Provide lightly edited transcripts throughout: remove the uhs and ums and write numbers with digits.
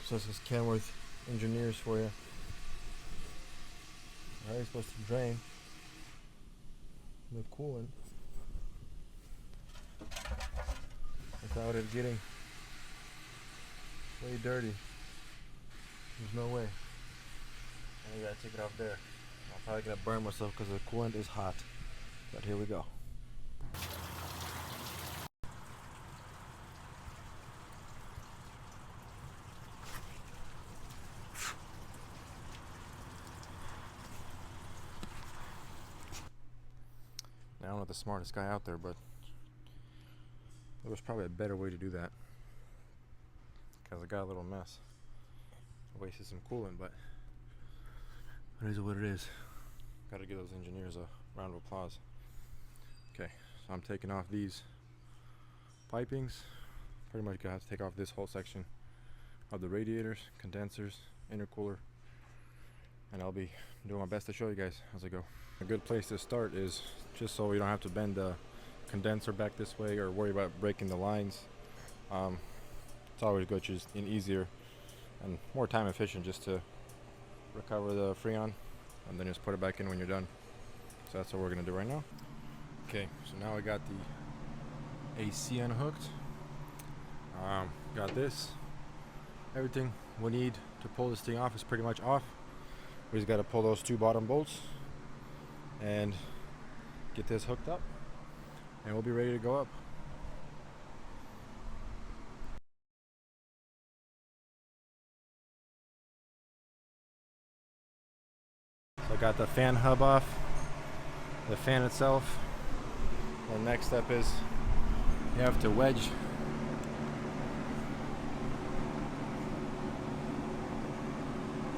So this is Kenworth engineers for you. How are you supposed to drain the coolant without it getting way dirty? There's no way. And you gotta take it off there. I'm probably gonna burn myself because the coolant is hot. But here we go. Now, I'm not the smartest guy out there, but there was probably a better way to do that. Because I got a little mess. I wasted some coolant, but it is what it is. Gotta give those engineers a round of applause. Okay, so I'm taking off these pipings. Pretty much gonna have to take off this whole section of the radiators, condensers, intercooler, and I'll be doing my best to show you guys as I go. A good place to start is just so you don't have to bend the condenser back this way or worry about breaking the lines. It's always good, just easier and more time efficient just to recover the Freon and then just put it back in when you're done. So that's what we're gonna do right now. Okay, so now I got the AC unhooked. Got this. Everything we need to pull this thing off is pretty much off. We just got to pull those two bottom bolts and get this hooked up, and we'll be ready to go up. So I got the fan hub off, the fan itself. The next step is you have to wedge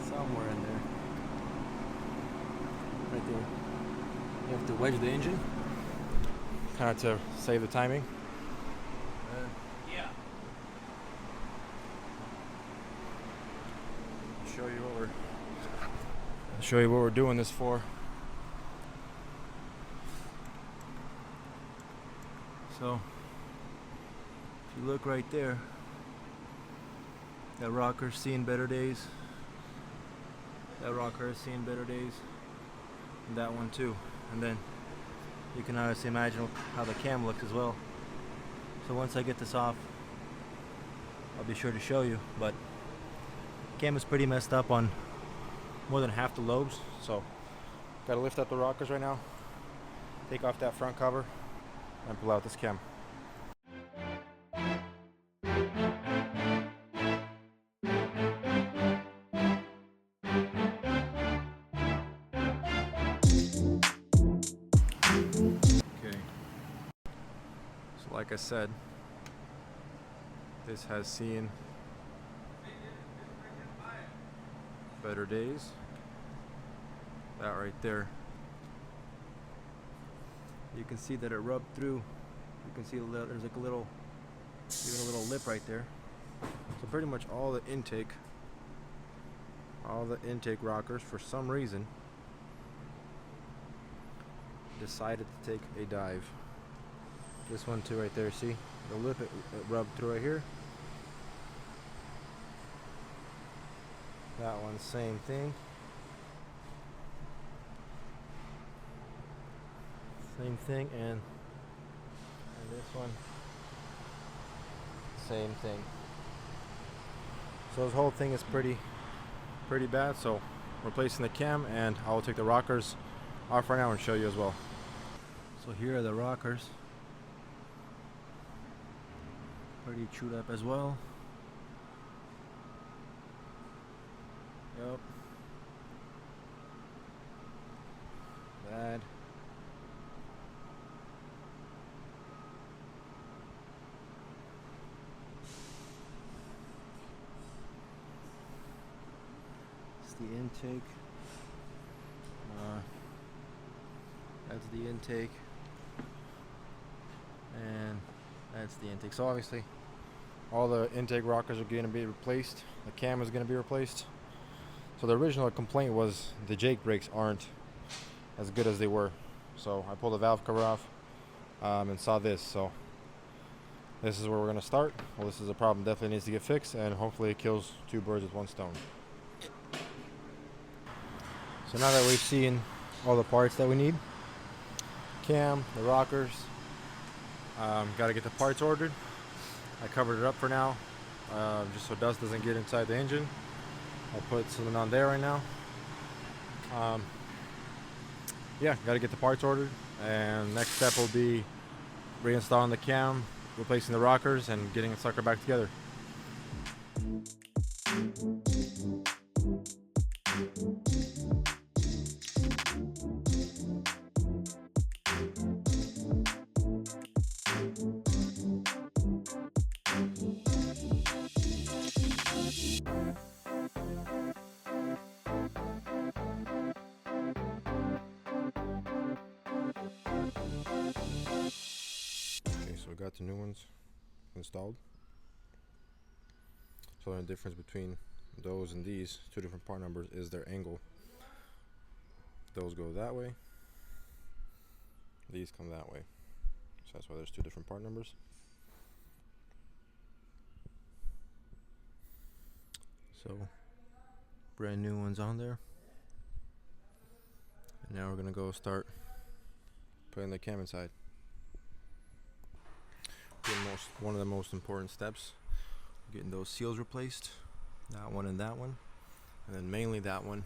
somewhere in there. Right there. You have to wedge the engine, kind of to save the timing. Yeah. Show you what we're doing this for. So, if you look right there, that rocker's seen better days. That rocker has seen better days. And that one too. And then you can obviously imagine how the cam looks as well. So once I get this off, I'll be sure to show you. But cam is pretty messed up on more than half the lobes. So gotta lift up the rockers right now, take off that front cover, and pull out this cam. Okay, so like I said, this has seen better days. That right there, you can see that it rubbed through. You can see there's like a little, even a little lip right there. So pretty much all the intake rockers, for some reason, decided to take a dive. This one too right there, see? The lip, it rubbed through right here. That one, same thing. Same thing, and this one, same thing. So this whole thing is pretty bad. So we're replacing the cam, and I'll take the rockers off right now and show you as well. So here are the rockers, pretty chewed up as well. Yep. Bad. It's the intake. That's the intake. And that's the intake. So obviously all the intake rockers are going to be replaced. The cam is going to be replaced. So the original complaint was the Jake brakes aren't as good as they were. So I pulled the valve cover off and saw this. So this is where we're going to start. Well, this is a problem definitely needs to get fixed, and hopefully it kills two birds with one stone. So now that we've seen all the parts that we need, cam, the rockers, got to get the parts ordered. I covered it up for now, just so dust doesn't get inside the engine. I'll put something on there right now. Yeah, got to get the parts ordered, and next step will be reinstalling the cam, replacing the rockers, and getting the sucker back together. Okay, so we got the new ones installed. So the difference between those and these two different part numbers is their angle. Those go that way, these come that way, so that's why there's two different part numbers. So brand new ones on there, and now we're gonna go start putting the cam inside. One of the most important steps, getting those seals replaced, that one and that one, and then mainly that one,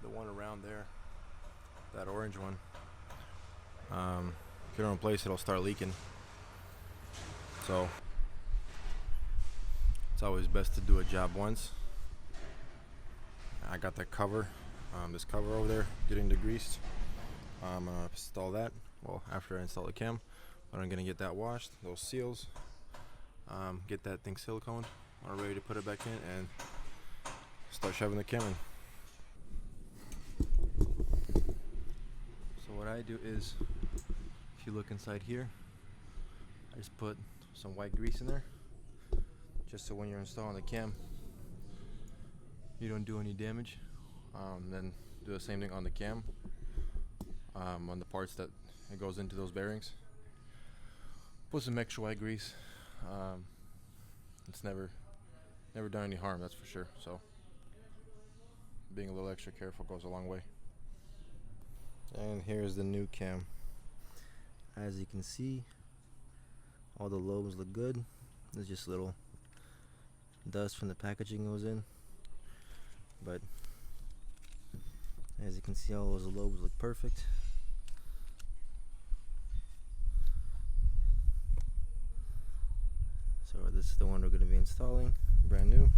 the one around there, that orange one. If you don't replace it, it'll start leaking. So it's always best to do a job once. I got that cover, this cover over there, getting degreased. I'm gonna install that. Well, after I install the cam, but I'm gonna get that washed, those seals, get that thing siliconed, I'm ready to put it back in and start shoving the cam in. So what I do is, if you look inside here, I just put some white grease in there, just so when you're installing the cam, you don't do any damage. Then do the same thing on the cam, on the parts that it goes into those bearings. Put some extra white grease. It's never done any harm, that's for sure. So being a little extra careful goes a long way. And here's the new cam. As you can see, all the lobes look good. There's just little dust from the packaging it was in, but as you can see, all those lobes look perfect. So this is the one we're going to be installing, brand new,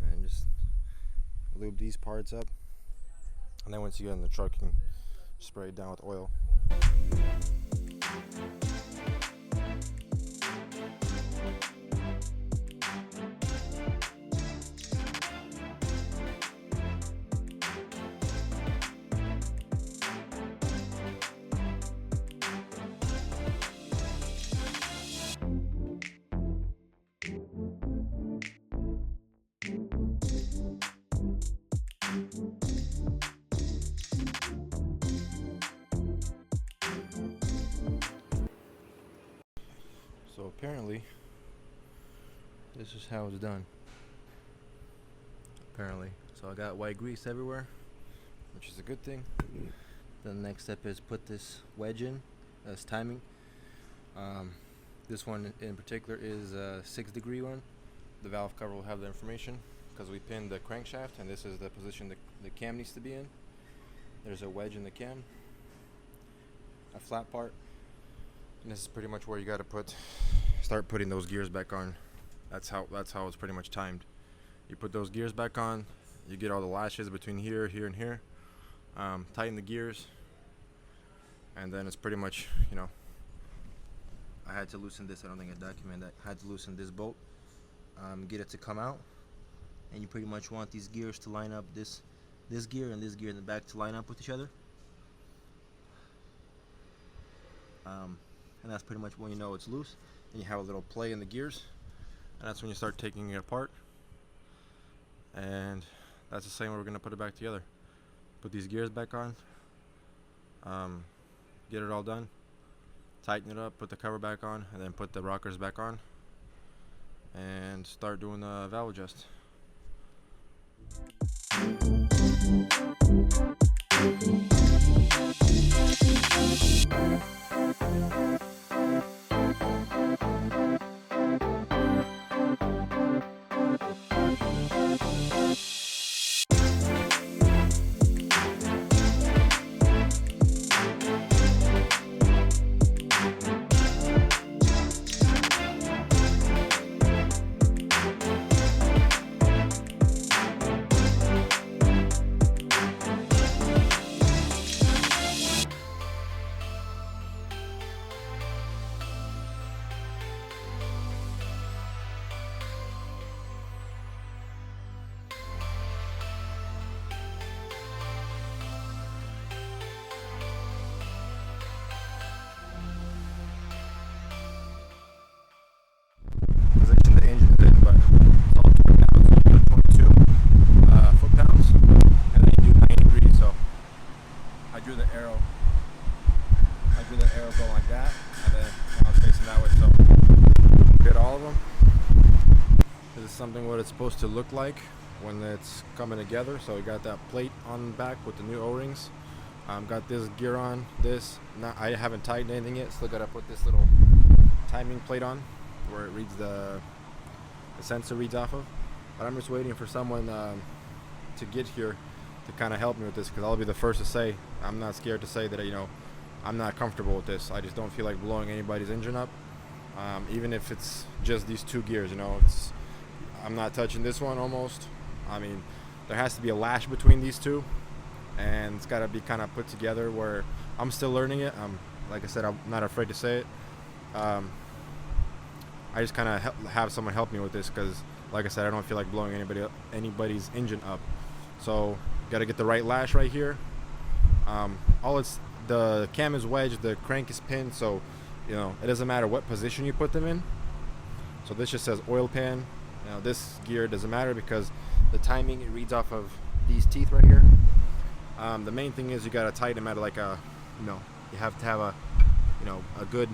and just lube these parts up, and then once you get in the truck, you can spray it down with oil. So apparently, this is how it's done. Apparently. So I got white grease everywhere, which is a good thing. The next step is put this wedge in, as timing. This one in particular is a 6-degree one. The valve cover will have the information because we pinned the crankshaft, and this is the position the cam needs to be in. There's a wedge in the cam, a flat part, and this is pretty much where you got to start putting those gears back on. That's how it's pretty much timed. You put those gears back on, you get all the latches between here, and here, tighten the gears, and then it's pretty much, I had to loosen this. I don't think I documented that. I had to loosen this bolt, get it to come out, and you pretty much want these gears to line up, this gear and this gear in the back to line up with each other. And that's pretty much when you know it's loose. And you have a little play in the gears, and that's when you start taking it apart. And that's the same way we're going to put it back together. Put these gears back on, get it all done, tighten it up, put the cover back on, and then put the rockers back on, and start doing the valve adjust. Position the engine in, but it's all turned out. So you got 22 foot-pounds, and then you do 90 degrees. So I drew the arrow going like that, and then I was facing that way. So get all of them. This is something what it's supposed to look like when it's coming together. So we got that plate on the back with the new O-rings. Got this gear on. I haven't tightened anything yet. Still gotta put this little timing plate on where it reads the sensor reads off of. But I'm just waiting for someone to get here to kind of help me with this, because I'll be the first to say I'm not scared to say that I'm not comfortable with this. I just don't feel like blowing anybody's engine up, even if it's just these two gears. I'm not touching this one almost. I mean, there has to be a lash between these two, and it's got to be kind of put together where I'm still learning it. Like I said, I'm not afraid to say it. I just kind of have someone help me with this, because like I said, I don't feel like blowing anybody's engine up. So got to get the right lash right here. The cam is wedged, the crank is pinned, so it doesn't matter what position you put them in. So this just says oil pan. This gear doesn't matter because the timing, it reads off of these teeth right here. The main thing is you got to tighten them at like you have to have a good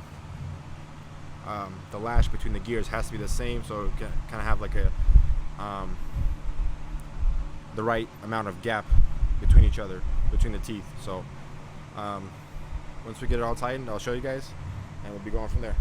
the lash between the gears has to be the same, so it can kind of have like the right amount of gap between each other, between the teeth. So once we get it all tightened, I'll show you guys, and we'll be going from there.